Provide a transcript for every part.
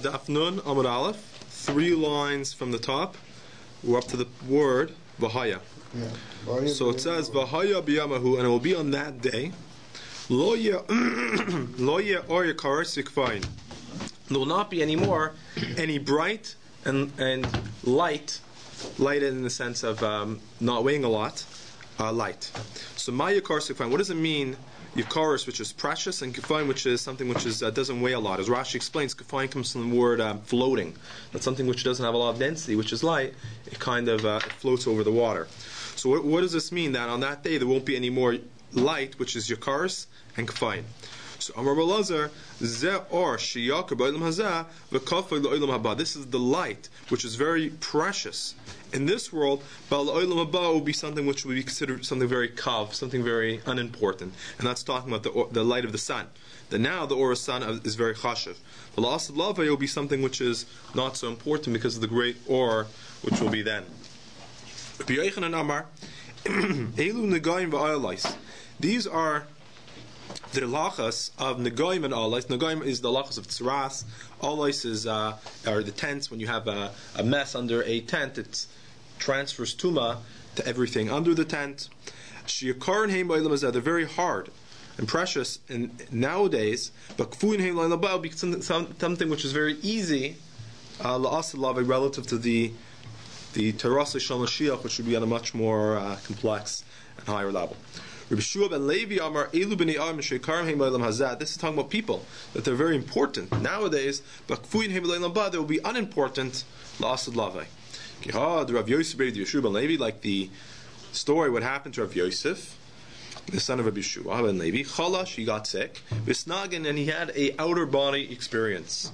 DAF Nun Amud Aleph, 3 lines from the top, we're up to the word Vahaya. Yeah. So it says Vahaya biyamahu, and it will be on that day. Lo ye or yakarsik fine. There will not be anymore any bright and light in the sense of not weighing a lot, light. So my yakarsik fine. What does it mean? Yakaris, which is precious, and kifine, which is something which is doesn't weigh a lot. As Rashi explains, kifine comes from the word floating. That's something which doesn't have a lot of density, which is light. It kind of floats over the water. So what does this mean? That on that day there won't be any more light, which is yakaris and kifine. So Amar Balazar, Ze or Shiyaka ba'olam hazeh v'kafay la'olam haba. This is the light, which is very precious in this world. But la'olam haba will be something which will be considered something very kav, something very unimportant, and that's talking about the light of the sun. That now the aura sun is very chashiv. But la'asad lava will be something which is not so important because of the great aura which will be then. Amar Elu negayim v'ayalais. These are the lachas of Nagaim and Alais. Nagaim is the lachas of Tzeras. Alais is are the tents. When you have a mess under a tent, it transfers tuma to everything under the tent. They're very hard and precious nowadays, but something which is very easy, relative to the Terasa Shal Mashiach, which would be on a much more complex and higher level. This is talking about people, that they're very important nowadays, but they will be unimportant. Like the story, what happened to Rav Yosef, the son of Rabbi Yeshua ben Levi. Chalash, he got sick, and he had a outer body experience.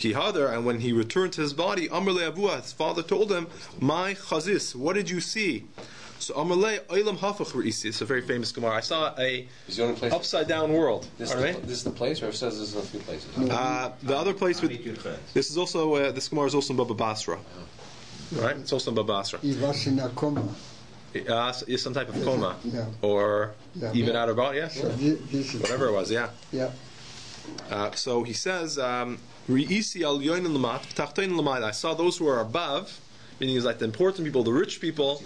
And when he returned to his body, his father told him, "My chazis, what did you see?" So Amalei Olam Hafach Reisi. It's a very famous Gemara. I saw a upside down world. This is the place, or it says this is a few places. The other place this is also this Gemara is also in Baba Basra. Right? It's also in Baba Basra. He was in a coma. Some type of coma, or even out of body. Yeah, whatever it was. Yeah. So he says, "Reisi al yoyin l'mat, v'tachtoyin l'mayla." I saw those who are above. Meaning is like the important people, the rich people,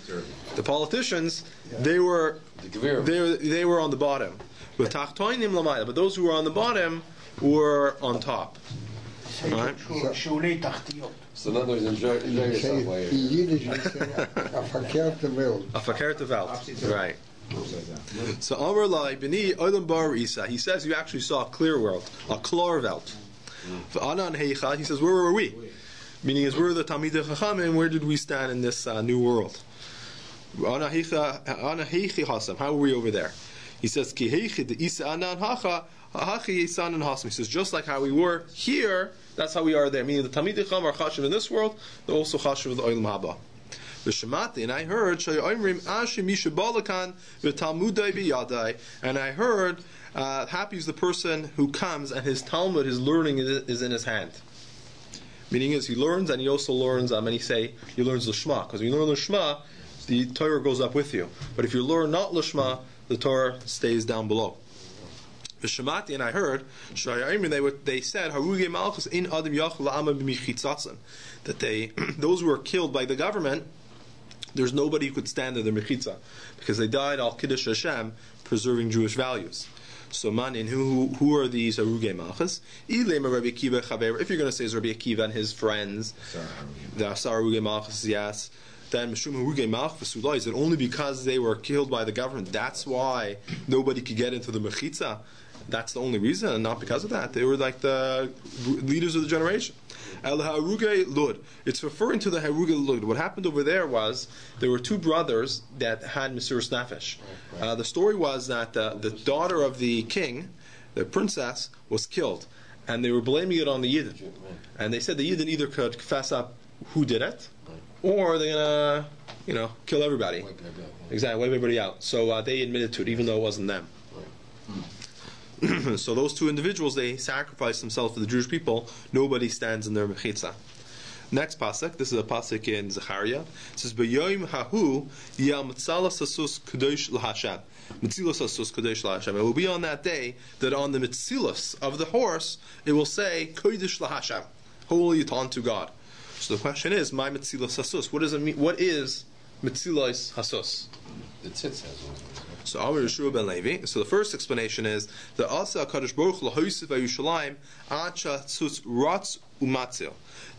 the politicians. They were on the bottom. But those who were on the bottom were on top. Right? So in other words, enjoy yourself while you're in Yiddish we say a verkehrte Welt. A verkehrte Welt. Right. So Amar Lai B'ni Olam Bar Isa. He says you actually saw a clear world, a klar Welt. He says where were we? Meaning is we're the Talmidei Chachamim. Where did we stand in this new world? How were we over there? He says, He says, just like how we were here, that's how we are there. Meaning the Talmidei Chacham are chashiv in this world, they're also chashiv in the Olam Haba. And I heard, and I heard, happy is the person who comes and his Talmud, his learning is in his hand. Meaning is he learns and he also learns, and he learns Lishma, because when you learn Lishma, the Torah goes up with you. But if you learn not Lishma, the Torah stays down below. V'shemati, and I heard, they said, Haruge Malchus in Adam Yachal La'ama b'michitzatzim, that those who were killed by the government, there's nobody who could stand in the mechitza, because they died al Kiddush Hashem, preserving Jewish values. So manin, who are these Arugei Malchus? If you're going to say it's Rabbi Akiva and his friends, the Asar Arugei Malchus, yes, then Meshum Arugei Malchus is it only because they were killed by the government? That's why nobody could get into the Mechitza. That's the only reason, and not because of that. They were like the leaders of the generation. El Harugei Lud. It's referring to the Harugei Lud. What happened over there was there were two brothers that had Mesiras Nefesh. The story was that the daughter of the king, the princess, was killed, and they were blaming it on the Yidden. And they said the Yidden either could confess up who did it, or they're gonna, kill everybody. Exactly, wipe everybody out. So they admitted to it, even though it wasn't them. So those two individuals, they sacrificed themselves for the Jewish people. Nobody stands in their mechitza. Next pasuk, this is a pasuk in Zechariah. It says, "B'yoyim hahu yal mitzalas asus kadosh l'Hashem." Mitzilas asus kadosh l'Hashem. It will be on that day that on the mitzilas of the horse, it will say kodesh l'Hashem. holy unto God. So the question is, my Metzilas Hasus. What does it mean? What is Metzilas Hasus? The tzitz has one. So Amar Yeshua ben Levi. So the first explanation is that Asa Hakadosh Baruch Hu lahoisiv Yerushalayim acha tzutz ratz umatzil.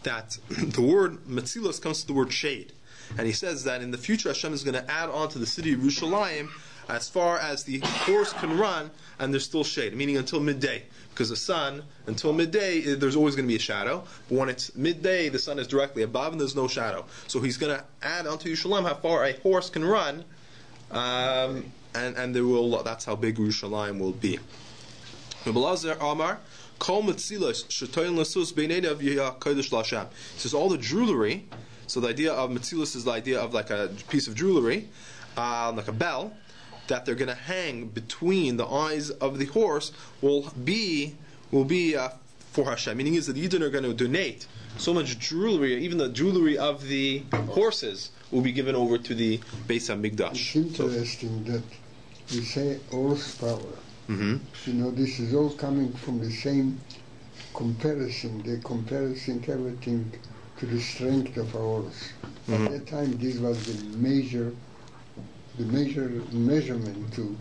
That the word Metzilas comes to the word shade, and he says that in the future Hashem is going to add on to the city of Yerushalayim as far as the horse can run, and there's still shade, meaning until midday. Because the sun, until midday, there's always going to be a shadow. But when it's midday, the sun is directly above, and there's no shadow. So he's going to add onto Yerushalayim how far a horse can run, and there will. That's how big Yerushalayim will be. Amar. He says all the jewelry. So the idea of Metzilas is the idea of like a piece of jewelry, like a bell, that they're going to hang between the eyes of the horse will be for Hashem. Meaning is that the Yidden are going to donate so much jewelry, even the jewelry of the horses will be given over to the Beis HaMikdash. It's interesting that we say horsepower. Mm-hmm. You know, this is all coming from the same comparison. They're comparing everything to the strength of a horse. Mm-hmm. At that time, this was the measurement too.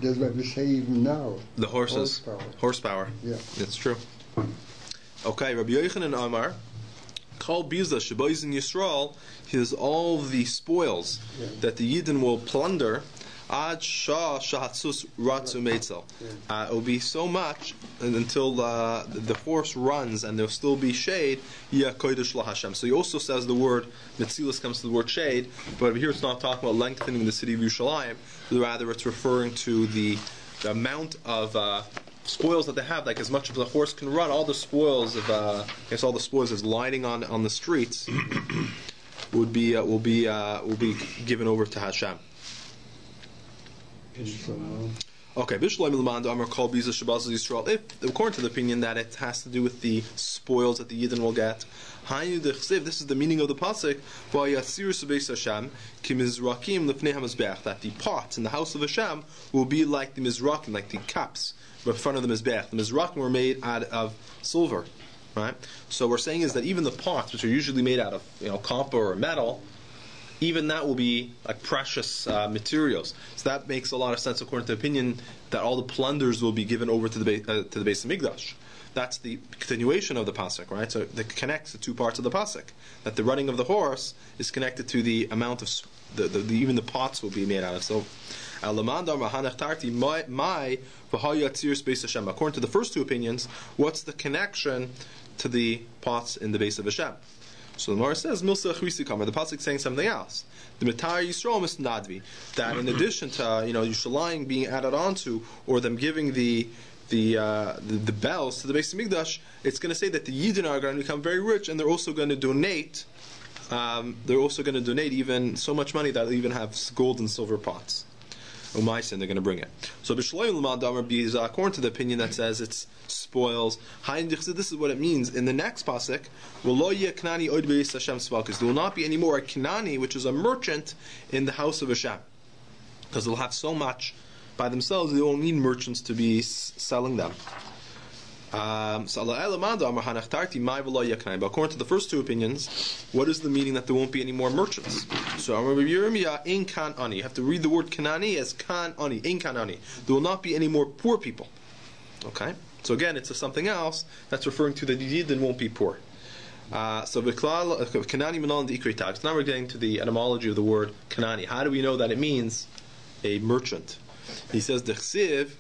That's what we say even now. The horses. Horsepower. Yeah. That's true. Okay, Rabbi Yochanan Amar, Kol Biza Shaboiz in Yisrael, is all the spoils that the Yidden will plunder. Ad Shah Shahatzus Ratzu Meitzel. It will be so much until the horse runs and there'll still be shade. Ya Kodesh La Hashem. So he also says the word Metzilas comes to the word shade, but over here it's not talking about lengthening the city of Yerushalayim. Rather, it's referring to the amount of spoils that they have. Like as much as the horse can run, all the spoils of I guess all the spoils that's lining on the streets will be given over to Hashem. Okay, if according to the opinion that it has to do with the spoils that the Yidden will get, this is the meaning of the pasuk that the pots in the house of Hashem will be like the mizrakim, like the cups in front of the mizbech. The mizrakim were made out of silver, right? So we're saying is that even the pots, which are usually made out of copper or metal, even that will be like precious materials. So that makes a lot of sense according to the opinion that all the plunders will be given over to the Beis HaMikdash. That's the continuation of the pasuk, right? So that connects the two parts of the pasuk. That the running of the horse is connected to the amount of even the pots will be made out of. So, according to the first two opinions, what's the connection to the pots in the base of Hashem? So the Gemara says, Milsa Chrisikama, the pasuk saying something else. The Mitar Yisrael Misnadvi, that in addition to Yerushalayim being added onto, or them giving the bells to the Beis HaMikdash, it's going to say that the Yidden are going to become very rich, and they're also going to donate. Even so much money that they'll even have gold and silver pots. Umaysin, they're going to bring it. So according to the opinion that says it's spoils, this is what it means in the next pasuk. There will not be any more a Kanani, which is a merchant in the house of Hashem, because they'll have so much by themselves they won't need merchants to be selling them. But according to the first two opinions, what is the meaning that there won't be any more merchants? So you have to read the word Kanani as Kanani, in Kanani. There will not be any more poor people. Okay? So again, it's something else that's referring to the Yidden won't be poor. So Kanani Menal and the Ikri tags. Now we're getting to the etymology of the word Kanani. How do we know that it means a merchant? He says the Chsiv.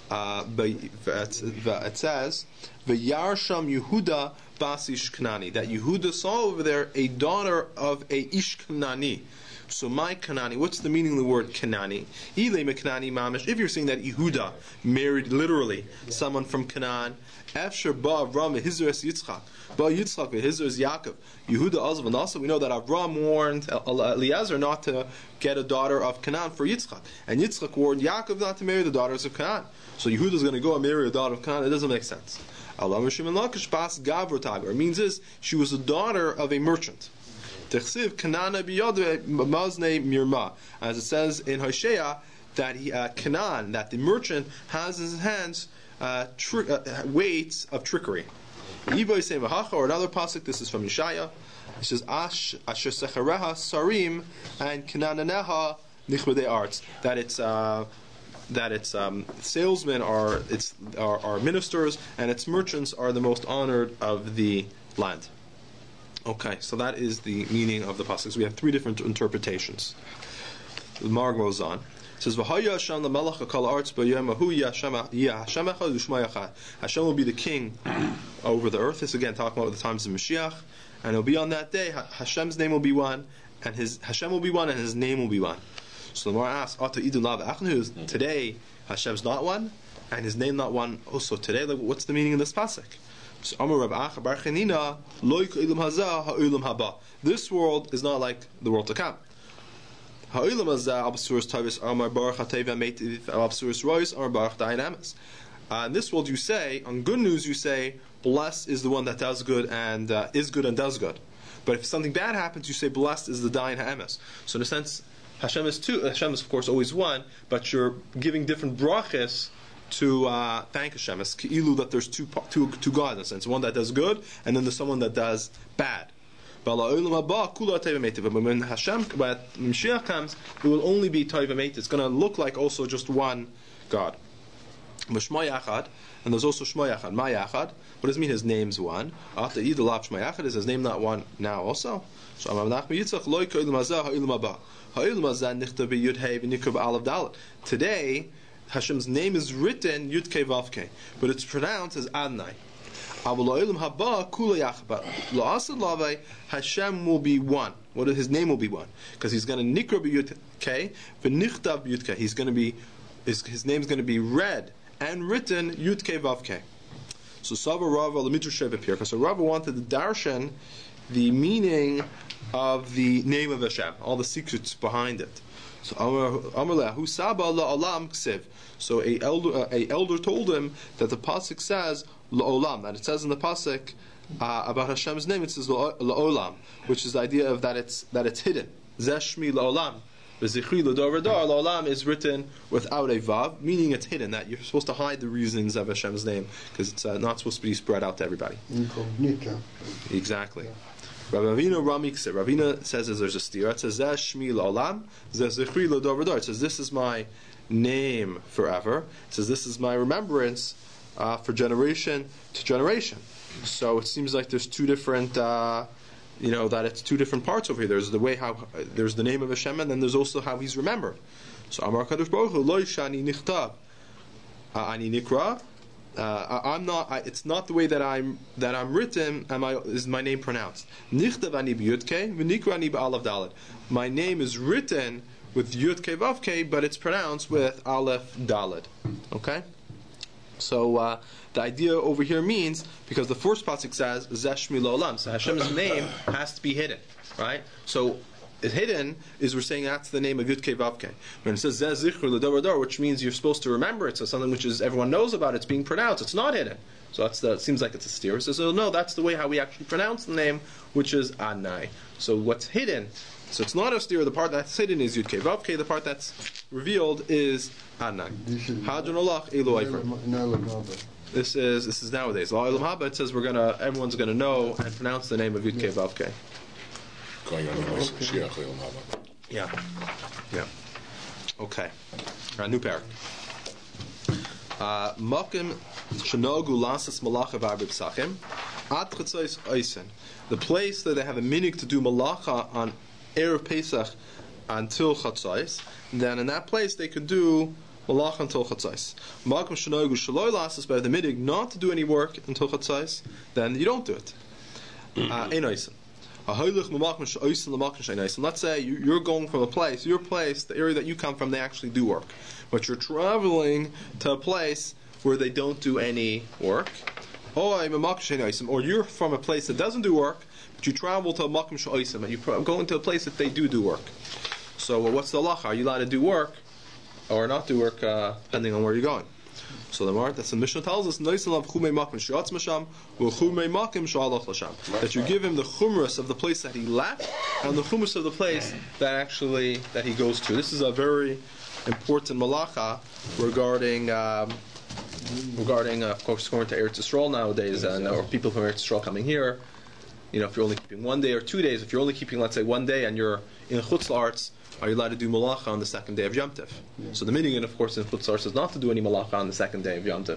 It says V'yarsham Yehuda bas ish Kanani, that Yehuda saw over there a daughter of a ish Kanani. So my Kanani, what's the meaning of the word Kanani? Ilay Kanani mamish. If you're saying that Yehuda married literally someone from Canaan, Efshar ba Avram v'Hizr es Yitzchak, ba Yitzchak v'Hizr es Yaakov, Yehuda Azv, and also we know that Avram warned Eliezer not to get a daughter of Canaan for Yitzchak, and Yitzchak warned Yaakov not to marry the daughters of Canaan. So Yehuda's going to go and marry a daughter of Canaan. It doesn't make sense. It means is she was a daughter of a merchant. As it says in Hosea that Canaan, that the merchant has in his hands weights of trickery. Or another pasuk, this is from Yeshaya. It says, Asher sechareha sarim and kanananeha nichbedei arts. That its salesmen are ministers, and its merchants are the most honored of the land. Okay, so that is the meaning of the pasuk. So we have three different interpretations. The Mar goes on. It says, Hashem will be the king over the earth. This again talking about the times of Mashiach, and it'll be on that day. Hashem's name will be one, and Hashem will be one, and His name will be one. So the Mar asks, today Hashem's not one, and His name not one. Also today, what's the meaning of this pasuk? This world is not like the world to come. In this world you say, on good news you say, blessed is the one that does good and is good and does good. But if something bad happens, you say, blessed is the Dayan Ha'emes. So in a sense, Hashem is of course always one, but you're giving different brachas to thank Hashem. It's ki'ilu that there's two gods in a sense. One that does good, and then there's someone that does bad. But when Mashiach comes, it will only be Tue Jun. It's going to look like also just one God. And there's also Shmo Yachad. Ma Yachad. What does it mean? His name's one. After Ital Shmo Yachad, is His name not one now also? So today, Hashem's name is written Yud Kei Vav Kei, but it's pronounced as Adonai. Hashem will be one. His name will be one, because He's going to nikra b'Yud Kei v'nichtav b'Yud Kei. He's going to be His name's going to be read and written Yud Kei Vav Kei. So Sava Rava Lemitur Sheva Pir, because Rava wanted to darshan the meaning of the name of Hashem, all the secrets behind it. So So a elder told him that the pasuk says la'olam, that it says in the pasuk about Hashem's name, it says la'olam, which is the idea of that it's hidden. Zeshmi la'olam. V'zichri l'dor v'dor. La'olam is written without a vav, meaning it's hidden, that you're supposed to hide the reasons of Hashem's name, because it's not supposed to be spread out to everybody. Incognito. Exactly. Ravina says there's a stira. It says Shmi la'olam, Zichri l'dor v'dor. It says this is my name forever. It says this is my remembrance for generation to generation. So it seems like there's two different, that it's two different parts over here. There's the way how there's the name of Hashem, and then there's also how He's remembered. So Amar Kadosh Baruch Hu Lo Shani Nichtav Ani Nikra. It's not the way that I'm written. Is my name pronounced? Nichtav Ani b'Yudke v'Nikra Ani b'Alav Daled. My name is written with Yud Kei Vav Kei, but it's pronounced with Aleph Daled. Okay? So the idea over here means, because the first pasuk says Zeshmi Lo'olam, so Hashem's name has to be hidden, right? So hidden is, we're saying that's the name of Yud Kei Vav Kei. When it says Zeh Zichru L'Dor V'Dor, which means you're supposed to remember it, so something which is everyone knows about, it's being pronounced, it's not hidden. So it seems like it's a steer. So no, that's the way how we actually pronounce the name, which is Anai. So what's hidden, so it's not a steer, the part that's hidden is Yud Kei Vav Kei, the part that's revealed is Anai. Hadron Olach Elu Eifer. This is nowadays. La'olam haba, it says everyone's gonna know and pronounce the name of Yud Kei Vav Kei. Yeah. Okay. New parak. Makim shenogu lasas malacha v'arbib sachim ad chatzos oisen. The place that they have a minig to do malacha on Erev Pesach until chatzos, then in that place they could do malacha until chatzos. Makim shenogu shaloi lasas, but if the minig not to do any work until chatzos, then you don't do it. Ein oisen. Let's say you're going from a place, the area that you come from, they actually do work. But you're traveling to a place where they don't do any work. Or you're from a place that doesn't do work, but you travel to a makom she'osim, and you're going to a place that they do work. So what's the halacha? Are you allowed to do work or not do work, depending on where you're going? So that's the Mishnah tells us that you give him the chumras of the place that he left and the chumras of the place that he goes to. This is a very important malacha regarding regarding, of course, going to Eretz Yisrael nowadays, or people from Eretz Yisrael coming here. If you're only keeping 1 day or 2 days, if you're only keeping, let's say, 1 day and you're in Chutz La'aretz, are you allowed to do malacha on the second day of Yom Tov? Yeah. So the minyan, of course, in Chutz La'aretz is not to do any malacha on the second day of Yom Tov.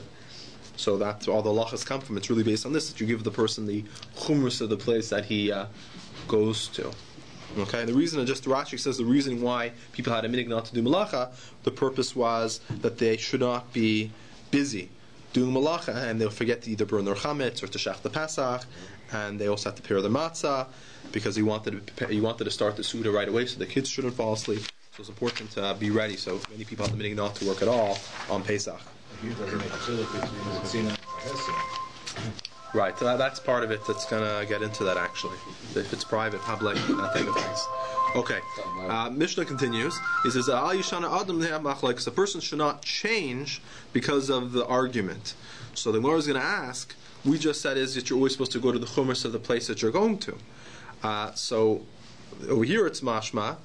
So that's all the halachas come from. It's really based on this, that you give the person the chumrus of the place that he goes to. Okay, and the reason, just Rashi says the reason why people had a minhag not to do malacha, the purpose was that they should not be busy doing malacha, and they'll forget to either burn their chametz or to shach the Pesach, and they also have to prepare the matzah, because he wanted to start the Suda right away so the kids shouldn't fall asleep. So it's important to be ready. So many people have the minhag not to work at all on Pesach. Right, so that's part of it that's going to get into that actually. If it's private, public, that type of things. Okay, Mishnah continues. It says, a person should not change because of the argument. So the Gemara is going to ask, we just said is that you're always supposed to go to the chumras of the place that you're going to. So over here it's mashma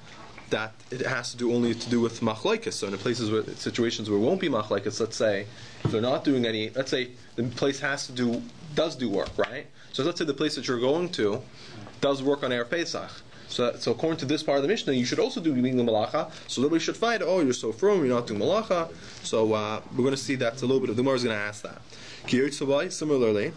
that it has to do only to do with machlokes. So in the situations where it won't be machlokes, let's say if they're not doing any, let's say the place does do work, right? So let's say the place that you're going to does work on Erev Pesach. So according to this part of the Mishnah, you should also do the malacha. So nobody should fight, oh, you're so firm, you're not doing malacha. So we're going to see that's a little bit of the Gemara is going to ask that. Similarly,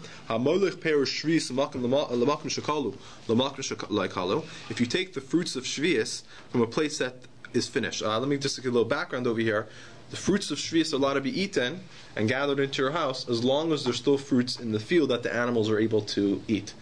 if you take the fruits of Shvius from a place that is finished. Let me just give a little background over here. The fruits of Shvius are allowed to be eaten and gathered into your house as long as there's still fruits in the field that the animals are able to eat.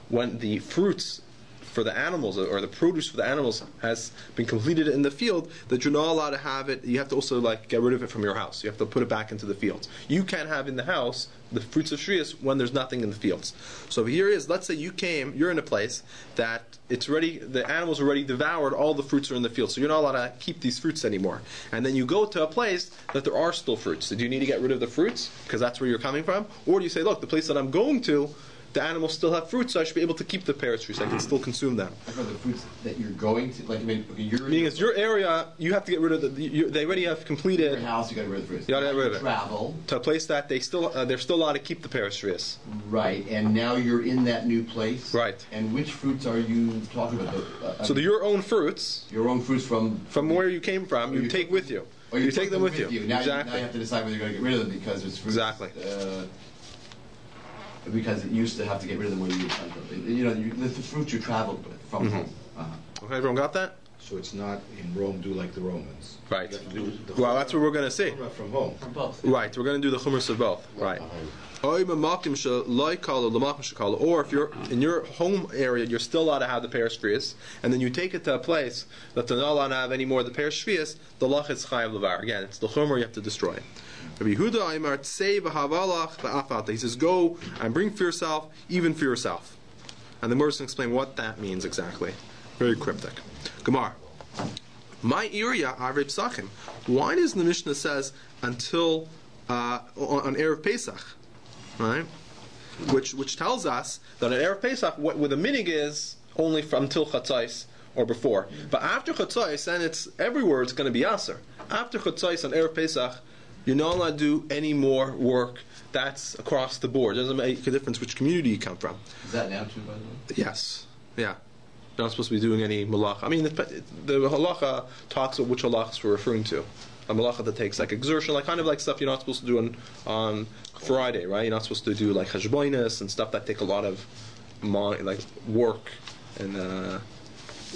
When the fruits for the animals, or the produce for the animals has been completed in the field, that you're not allowed to have it. You have to also get rid of it from your house. You have to put it back into the fields. You can't have in the house the fruits of Shvius when there's nothing in the fields. So here is, let's say you're in a place that it's ready, the animals already devoured, all the fruits are in the field, so you're not allowed to keep these fruits anymore. And then you go to a place that there are still fruits. So do you need to get rid of the fruits because that's where you're coming from? Or do you say, look, the place that I'm going to, the animals still have fruits, so I should be able to keep the pear trees. I can still consume them. For the fruits that you're going to, meaning it's your area, you have to get rid of they already have completed. Your house, you got to get rid of the fruits. You got to get rid of it. Travel to a place that they're still allowed to keep the pear trees. Right, and now you're in that new place. Right. And which fruits are you talking about? So your own fruits. Your own fruits from where you came from. You take with you. Or you take them with you. Now, exactly. Now you have to decide whether you're going to get rid of them because it's fruits. Exactly. Because it used to have to get rid of them when the fruit you traveled with from home. Okay, everyone got that? So it's not in Rome, do like the Romans. Right. Well, that's what we're going to see. From home. From both. Right, we're going to do the chumras of both. Right. Or if you're in your home area, you're still allowed to have the pear shvius, and then you take it to a place that they're not allowed to have any more of the pear shvius, the lach is chayav levar. Again, it's the chumra you have to destroy. Rabbi Yehuda he says, go and bring for yourself, even for yourself. And the Gemara is going to explain what that means exactly. Very cryptic. Gemara. My area Arib Sachim. Why does the Mishnah says until on Erev Pesach? Right? Which tells us that on Erev Pesach what the minig is only from until Chatzais or before. But after Chatzais, and it's everywhere it's going to be Aser. After Chatzais on Erev Pesach, you're not allowed to do any more work. That's across the board. It doesn't make a difference which community you come from. Is that now true, by the way? Yes. Yeah. You're not supposed to be doing any malacha. I mean, the halacha talks about which halachas we're referring to. A malacha that takes exertion, kind of stuff you're not supposed to do on Friday, right? You're not supposed to do cheshbonis and stuff that take a lot of work and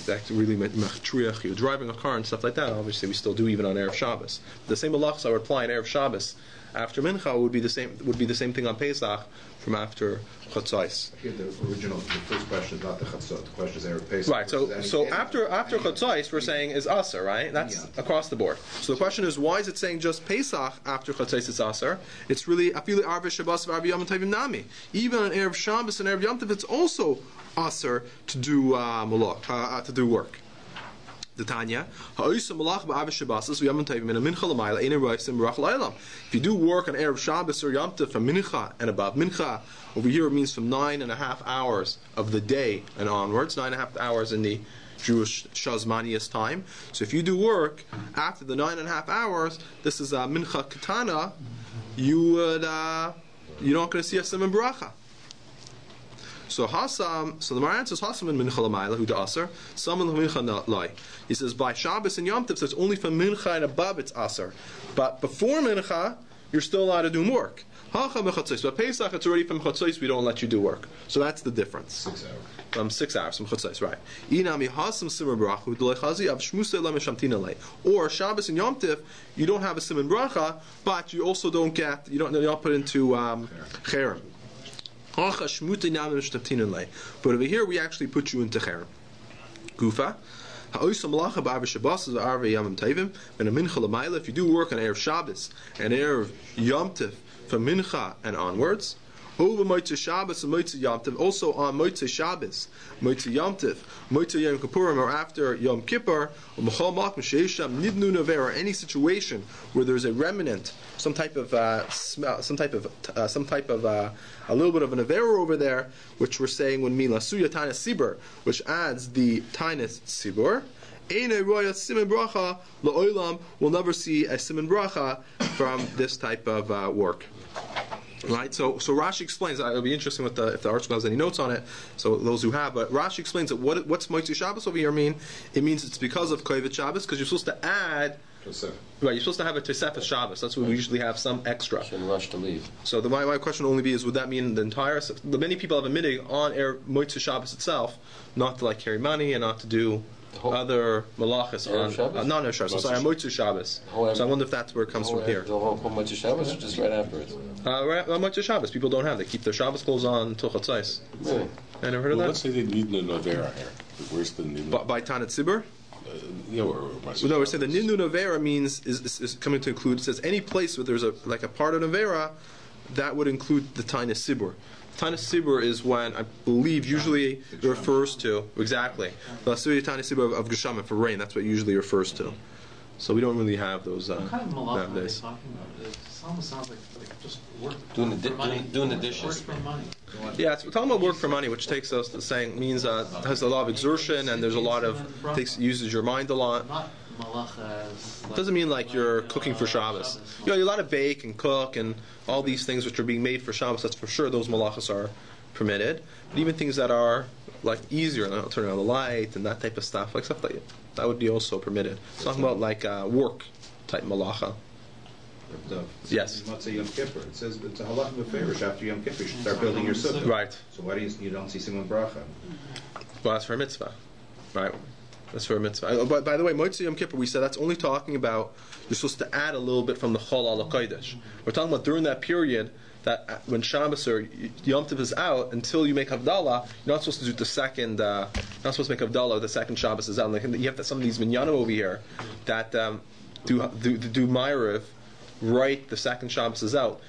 that really mechtriach. You're driving a car and stuff like that. Obviously, we still do even on Erev Shabbos. The same halachas I would apply on Erev Shabbos after Mincha would be the same thing on Pesach from after Chatzais. Here, the first question is not the Chatzot. The question is Erev Pesach. Right. So after Chatzais, we're saying is Aser, right? That's across the board. So the question is, why is it saying just Pesach after Chatzais is Aser? It's really Afili Arve Shabbos Arve Yom Tovim Nami. Even on Erev Shabbos and Erev Yom Tov, it's also Aser to do to do work. The Tanya, if you do work on Erev Shabbos or Yom Tov from Mincha and above, Mincha over here it means from 9.5 hours of the day and onwards, 9.5 hours in the Jewish Shazmanias time. So if you do work after the 9.5 hours, this is a Mincha Katana, you're not going to see a siman bracha. So the Maran says Hasam and Mincha Lamayla who Aser, some and Mincha not lie. He says by Shabbos and Yom Tov, so it's only from Mincha and above it's Aser, but before Mincha you're still allowed to do work. But Pesach it's already from Chatzos, we don't let you do work. So that's the difference. 6 hours. From 6 hours from Chatzos, right? Or Shabbos and Yom Tov, you don't have a siman bracha, but you also don't get you're not put into cherem. But over here we actually put you into cherem. Gufa. If you do work on Erev Shabbos and Erev Yom Tov from Mincha and onwards, over Motzei Shabbos and Motzei Yom Tov, also on Motzei Shabbos, Motzei Yom Tov, Motzei Yom Kippurim, or after Yom Kippur, or any situation where there's a remnant, some type of a little bit of an avera over there, which we're saying when mean lasuya tainus sibur, which adds the tainus sibur. Eine roya siman bracha la'olam will never see a siman bracha from this type of work. Right, so Rashi explains. It'll be interesting if the article has any notes on it. So those who have, but Rashi explains that what's Motzei Shabbos over here mean? It means it's because of Kovet Shabbos, because you're supposed to add. Right, you're supposed to have a Tosefes Shabbos. That's what we usually have some extra. Shouldn't rush to leave. So my question will only be is would that mean the entire? Many people have admitted on Motzei Shabbos itself not to carry money and not to do other malachas on not Erev Shabbos. Sorry, Motzei Shabbos. So I wonder if that's where it comes from here. The whole Motzei Shabbos or just right afterwards? Right, Motzei Shabbos. People don't have. They keep their Shabbos clothes on until Chatzos. Really? I never heard of that. Let's say they need an Avera here. Where's the Nidnu? By Tanat Sibur? Or no, we're saying the Nidnu Avera means is coming to include. It says any place where there's a part of Avera that would include the Tanat Sibur. Tainus Sibur is when I believe usually it refers to exactly the Tainus Sibur of Geshamim for rain. That's what it usually refers to. So we don't really have those what kind of malacha are they nowadays. talking about? It almost sounds like just work Doing for money. doing the dishes. Work for money. Yeah, it's talking about work for money, which takes us to saying means has a lot of exertion and there's a lot of uses your mind a lot. Not malacha. It doesn't mean like you're cooking for Shabbos. You're allowed to bake and cook and all these things which are being made for Shabbos. That's for sure. Those malachas are permitted. But even things that are easier, like turning on the light and that type of stuff, like stuff like that would be also permitted. It's talking about work type malacha. Yes. Motzei Yom Kippur. It says it's a halacha b'ferish after Yom Kippur. You should start building your sukkah. Right. So why do you don't see siman bracha? Well, that's for a mitzvah, right? That's for a mitzvah. By the way, Motzei Yom Kippur, we said that's only talking about you're supposed to add a little bit from the Chol al Kodesh. We're talking about during that period that when Shabbos or Yom Tov is out until you make Havdalah, you're not supposed to do the second. You're not supposed to make Havdalah. The second Shabbos is out. You have some of these minyanim over here that do Ma'ariv right. The second Shabbos is out.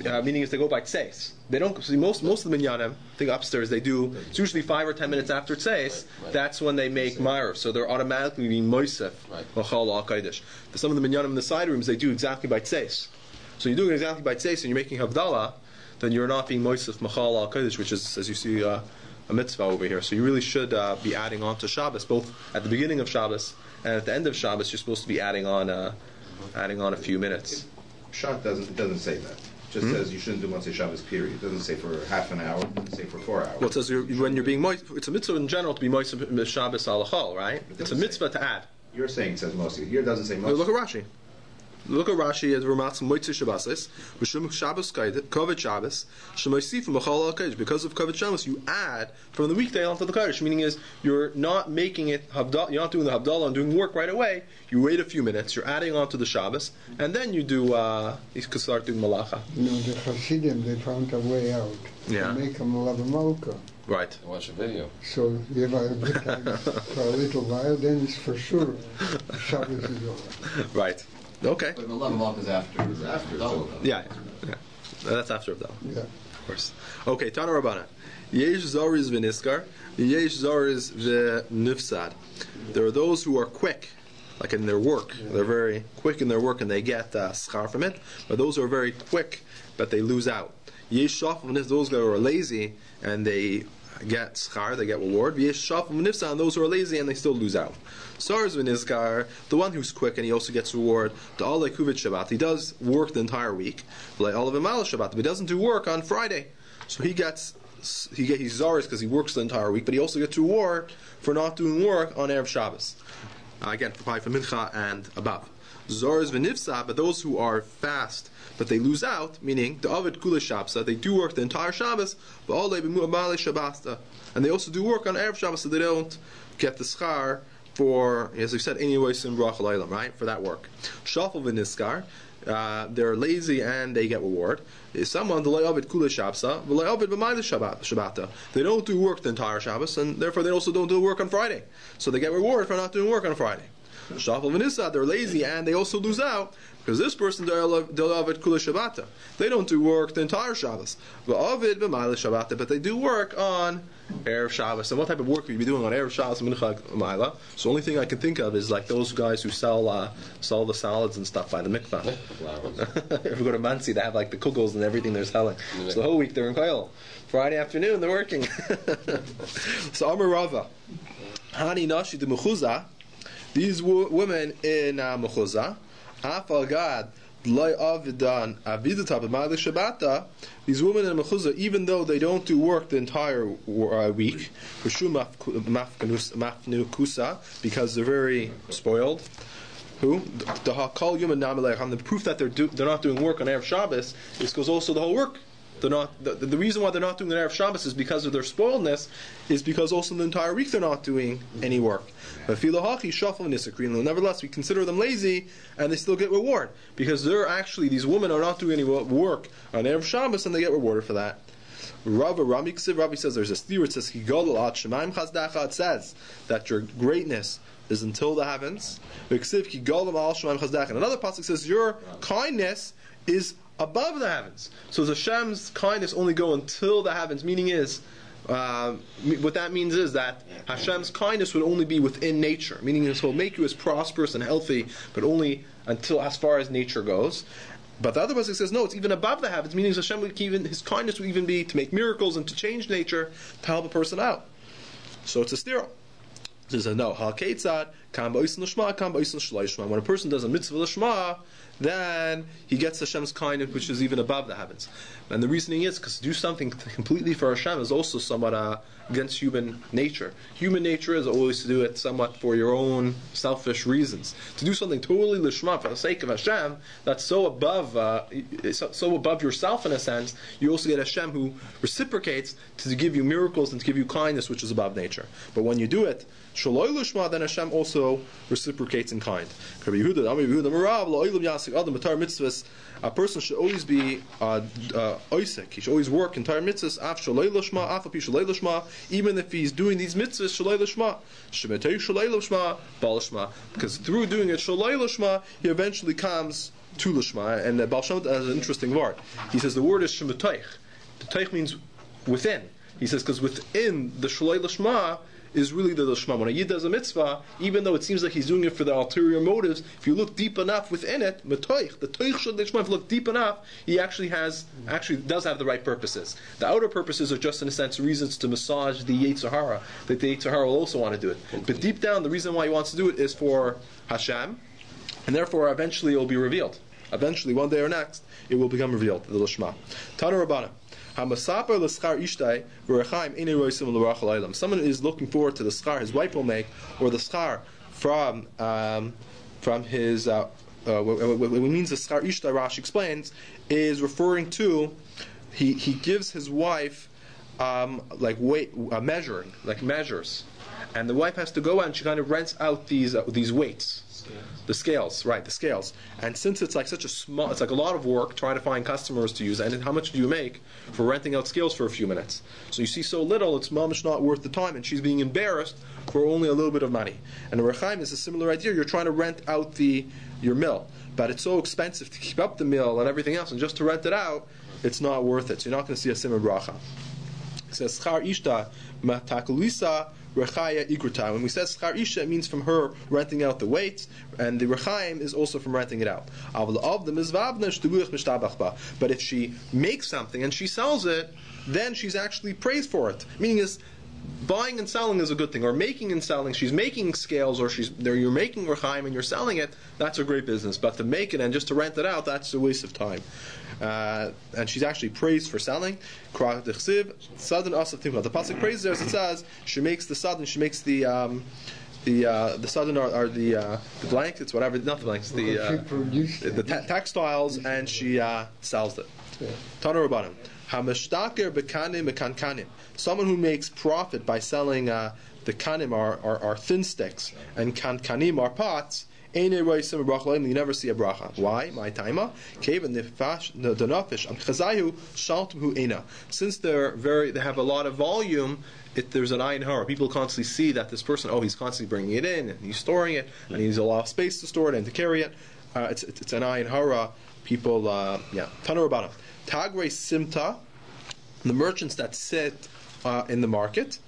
Meaning if they go by tseis, they don't see most of the minyanim. I think upstairs they do. It's usually 5 or 10 minutes after tseis. Right. That's when they make ma'ariv, so they're automatically being moisef machal al kodesh. Some of the minyanim in the side rooms they do exactly by tseis. So you're doing exactly by tseis and you're making havdalah, then you're not being moisef machal al kodesh, which is, as you see, a mitzvah over here. So you really should be adding on to Shabbos, both at the beginning of Shabbos and at the end of Shabbos. You're supposed to be adding on a few minutes. Shot doesn't say that. It just says you shouldn't do Motzei Shabbos, period. It doesn't say for half an hour. It doesn't say for 4 hours. Well, it says when you're being moist, it's a mitzvah in general to be moist Shabbos alachal, right? It's a mitzvah to add. You're saying it says mostly. Here it doesn't say mostly. Look at Rashi. Look at Rashi as Ramatz Motzei Shabbosis, B'Shem Shabbos Kovet Shabbos, Shemoisif Machal Al Kodesh. Because of Kovet Shabbos, you add from the weekday onto the Kodesh. Meaning is you're not making it Havdalah. You're not doing the Havdalah and doing work right away. You wait a few minutes. You're adding on to the Shabbos, and then you do. You can start doing Malacha. The Hasidim they found a way out to make them love a Malka. Right. Watch a video. So you have a good time for a little while. Then it's for sure Shabbos is over. Right. Okay. But the love of Malk is after. So. Yeah. That's after Havdalah. Yeah. Of course. Okay. Tana Rabbana. Yesh Zoriz v'niskar. Yesh Zoriz v'nifsad. There are those who are quick, like in their work. They're very quick in their work and they get schar from it. But those who are very quick, but they lose out. Yesh Shaf, those who are lazy and they get schar, they get reward. And those who are lazy and they still lose out. Sars v'nizkar, the one who's quick and he also gets reward. The all kuvit Shabbat, he does work the entire week. Like all of Shabbat, but he doesn't do work on Friday, so he's zars because he works the entire week, but he also gets reward for not doing work on Erev Shabbos. Again, probably for Mincha and above. Zars v'nifsa, but those who are fast but they lose out, meaning the Ovid Kula Shabsa, they do work the entire Shabbos, but all they and they also do work on Erev Shabbos, so they don't get the schar for, as we said, anyway, sim brach alaylam, right, for that work. Shafal v'niskar, they're lazy and they get reward. Someone the Ovid Kula Shabsa, the Ovid b'mayla Shabbata. They don't do work the entire Shabbos, and therefore they also don't do work on Friday, so they get reward for not doing work on Friday. Shafal v'nisa, they're lazy and they also lose out. Because this person, they don't do work the entire Shabbos. But they do work on Erev Shabbos. And what type of work would you be doing on Erev Shabbos and Mincha Maila? So the only thing I can think of is like those guys who sell the salads and stuff by the mikvah. If you go to Mansi, they have like the kugels and everything they're selling. So the whole week they're in Koil. Friday afternoon they're working. So Amar Rava, Hani Nashi de Mechuza, these women in Mechuza, these women in Mechuzah, even though they don't do work the entire week, because they're very spoiled. The proof that they're not doing work on Erev Shabbos is because also the whole work. The reason why they're not doing the Erev Shabbos is because of their spoiledness, is because also the entire week they're not doing any work. Nevertheless, we consider them lazy and they still get reward because these women are not doing any work on Erev Shabbos and they get rewarded for that. Rabbi says there's a steer. It says it says that your greatness is until the heavens. Another pasuk says your kindness is above the heavens. So Hashem's kindness only go until the heavens. Meaning is, what that means is that Hashem's kindness would only be within nature. Meaning He'll make you as prosperous and healthy, but only until as far as nature goes. But the other pasuk says no, it's even above the heavens. Meaning Hashem His kindness would even be to make miracles and to change nature to help a person out. So it's a steer. It says no. When a person does a mitzvah l'shma, then he gets Hashem's kindness, which is even above the heavens. And the reasoning is because to do something completely for Hashem is also somewhat against human nature. Human nature is always to do it somewhat for your own selfish reasons. To do something totally lishma for the sake of Hashem, that's so above yourself in a sense. You also get Hashem who reciprocates to give you miracles and to give you kindness, which is above nature. But when you do it shaloi lishma, then Hashem also reciprocates in kind. A person should always be oisek. He should always work entire mitzvahs af shaloi lishma, af api shaloi lishma, even if he's doing these mitzvahs shaloi lishma, shemetei shaloi lishma, bal lishma, because through doing it shaloi lishma, he eventually comes to lishma. And Baal Shem Tov has an interesting word. He says the word is shemetei. The teich means within. He says because within the shaloi lishma is really the Lishma. When a Yid does a mitzvah, even though it seems like he's doing it for the ulterior motives, if you look deep enough within it, the Toich Shal Lishma, if you look deep enough, he actually does have the right purposes. The outer purposes are just, in a sense, reasons to massage the Yetzer Hara, that the Yetzer Hara will also want to do it. But deep down, the reason why he wants to do it is for Hashem, and therefore eventually it will be revealed. Eventually, one day or next, it will become revealed, the Lishma. Tana Rabbana. Someone is looking forward to the schar his wife will make, or the schar from his. What means the schar ishtai, Rashi explains, is referring to he gives his wife measuring, like measures, and the wife has to go out and she kind of rents out these weights. The scales. And since it's like such a small, it's like a lot of work trying to find customers to use, and how much do you make for renting out scales for a few minutes? So you see so little, it's mamish not worth the time, and she's being embarrassed for only a little bit of money. And the Chaim is a similar idea. You're trying to rent out your mill, but it's so expensive to keep up the mill and everything else, and just to rent it out, it's not worth it. So you're not going to see a simon bracha. It says schar ishta matakulisa rechaya ikruta. When we say schar isha, it means from her renting out the weights, and the rechaim is also from renting it out. But if she makes something and she sells it, then she's actually praised for it. Meaning is, buying and selling is a good thing, or making and selling. She's making scales, or you're making rechaim and you're selling it. That's a great business. But to make it and just to rent it out, that's a waste of time. And she's actually praised for selling. The pasuk praises her as it says she makes the sudden, she makes the sudden are the blankets, whatever, not the blankets, the textiles, and she sells it. Tanu Rabbanim. Hameshtaker bekanim mekankanim. Someone who makes profit by selling the kanim are thin sticks, and kankanim are pots. You never see a bracha. Why? My timer. Since they have a lot of volume, there's an ayin hara. People constantly see that this person, he's constantly bringing it in, and he's storing it, and he needs a lot of space to store it and to carry it. It's an ayin hara. People, Tanu Rabbanim. Tagre simta, the merchants that sit in the market,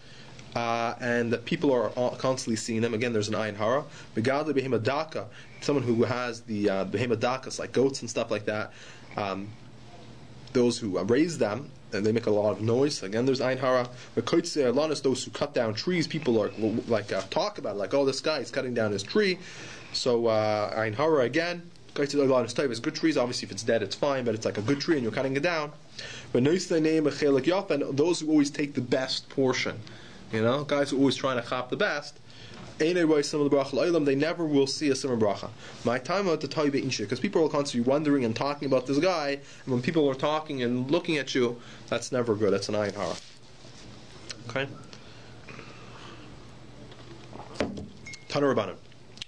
and that people are constantly seeing them. Again, there's an ayin hara. Begadli behema daka, someone who has the behema dakas, like goats and stuff like that. Those who raise them, and they make a lot of noise. Again, there's ayin hara. Those who cut down trees, people are talk about it, like, this guy is cutting down his tree. So ayin hara again. It's good trees. Obviously, if it's dead, it's fine, but it's like a good tree and you're cutting it down. But and those who always take the best portion, guys who are always trying to chop the best, they never will see a simmer bracha. My time out to tell you because people are constantly wondering and talking about this guy, and when people are talking and looking at you, that's never good. That's an ayin hara. Okay. Tanu Rabbanim.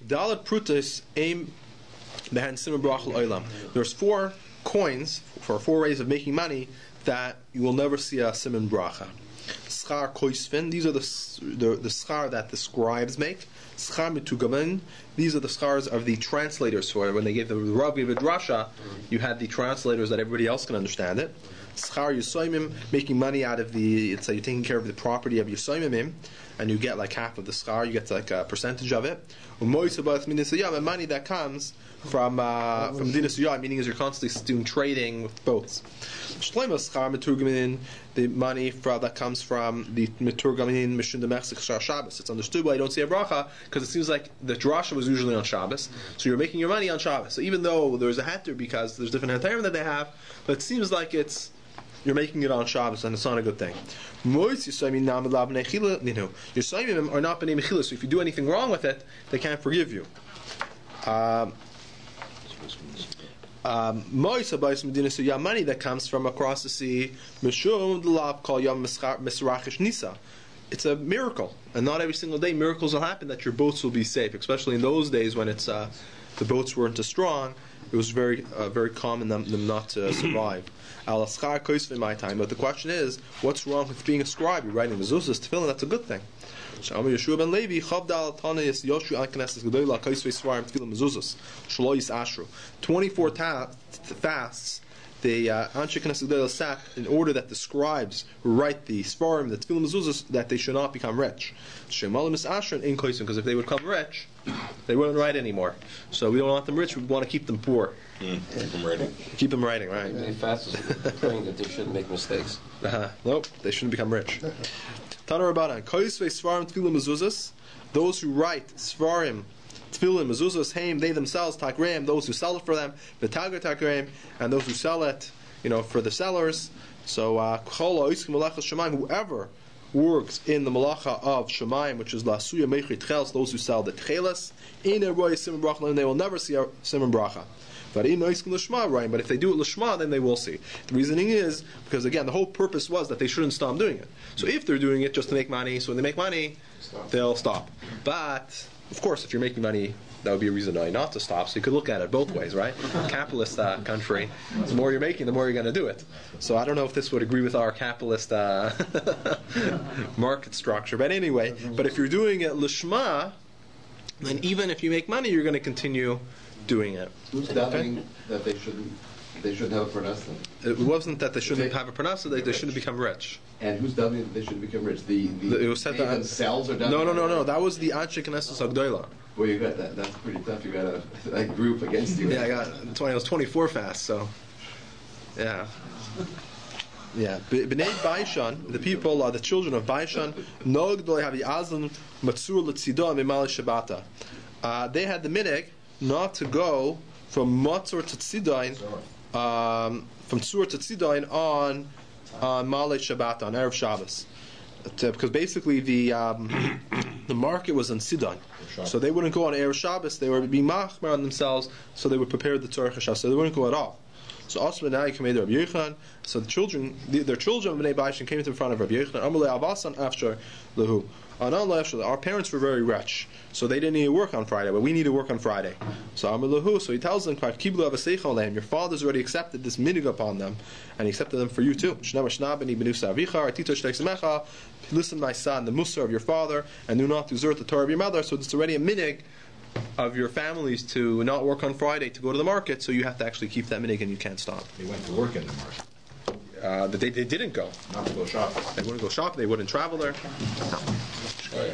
Dalet prutis aim. There's 4 coins for 4 ways of making money that you will never see a simon bracha. Schar koisfin, these are the schar that the scribes make. Schar mitugamin, these are the schars of the translators. So when they gave the Rav gave a drasha, you had the translators that everybody else can understand it. Schar yusoimim, making money out of it's like you're taking care of the property of yusoimim, and you get like half of the schar, you get like a percentage of it. And money that comes from Dinas Yah, meaning is you're constantly doing trading with boats. The money that comes from the Meturgamin Mishun Demechsik Shar Shabbos. It's understood why you don't see a bracha, because it seems like the drasha was usually on Shabbos, so you're making your money on Shabbos. So even though there's a heter, because there's different heterim that they have, but it seems like you're making it on Shabbos, and it's not a good thing. Your Saimim are not b'nei mechila, so if you do anything wrong with it, they can't forgive you. Money that comes from across the sea, it's a miracle, and not every single day miracles will happen that your boats will be safe, especially in those days when it's the boats weren't as strong. It was very common them not to survive. My time, but the question is, what's wrong with being a scribe? You're writing mezuzahs, tefillin, that's a good thing. 24 fasts the Anshe Knesset Gedalia sat in order that the scribes who write the Svarim, the tefillin mezuzahs, that they should not become rich. Because if they would become rich, they wouldn't write anymore. So we don't want them rich, we want to keep them poor. Keep them writing. Keep them writing, right? They fast praying that they shouldn't make mistakes. Nope, they shouldn't become rich. Tanu Rabbanan, Svarim tefillin mezuzahs, those who write Svarim, tefillin mezuzahs, haim, they themselves, takreim, those who sell it for them, v'tager takreim, and those who sell it, for the sellers. So, whoever works in the malacha of Shemaim, which is lasuya meichri tcheles, those who sell the tcheles, in a roy simon bracha, they will never see a simon bracha. But if they do it l'shma, then they will see. The reasoning is because again, the whole purpose was that they shouldn't stop doing it. So if they're doing it just to make money, so when they make money, they'll stop. But of course, if you're making money, that would be a reason not to stop. So you could look at it both ways, right? Capitalist country, the more you're making, the more you're going to do it. So I don't know if this would agree with our capitalist market structure. But anyway, but if you're doing it l'shma, then even if you make money, you're going to continue doing it. Who's doubting that they shouldn't They shouldn't have a parnasa. It wasn't that they shouldn't have a parnasa, they shouldn't become rich. And who's davening that they should become rich? It was said they that themselves are davening? No. That was the Anshe Knesset Agdoila. Well, you got that. That's pretty tough. You got a group against you. Yeah, I was 24 fast, so yeah. Yeah, B'nei Baishan, the people are the children of Baishan. Nog do have Yazan Matsur L'Tzido Mimal Shabata. They had the minhag not to go from Matzur to Tzidain, from Tzur to Tzidain on Malay Shabbat, on Erev Shabbos, because basically the market was on Tzidain, so they wouldn't go on Erev Shabbos. They were being machmer on themselves, so they would prepare the Tzorech HaShabbos, so they wouldn't go at all. So also now you came to Rabbi Yochanan. So their children of Bnei Baishan came to the front of Rabbi Yochanan. Amalei Avasan after Lahu. Our parents were very rich, so they didn't need to work on Friday, but we need to work on Friday. So Amalahu, so he tells them, your father's already accepted this minig upon them, and he accepted them for you too. Listen, my son, the mussar of your father, and do not desert the Torah of your mother. So it's already a minig of your families to not work on Friday, to go to the market, so you have to actually keep that minig and you can't stop. They went to work in the market. They didn't go. Not to go shopping. They wouldn't go shopping, they wouldn't travel there. Oh, yeah.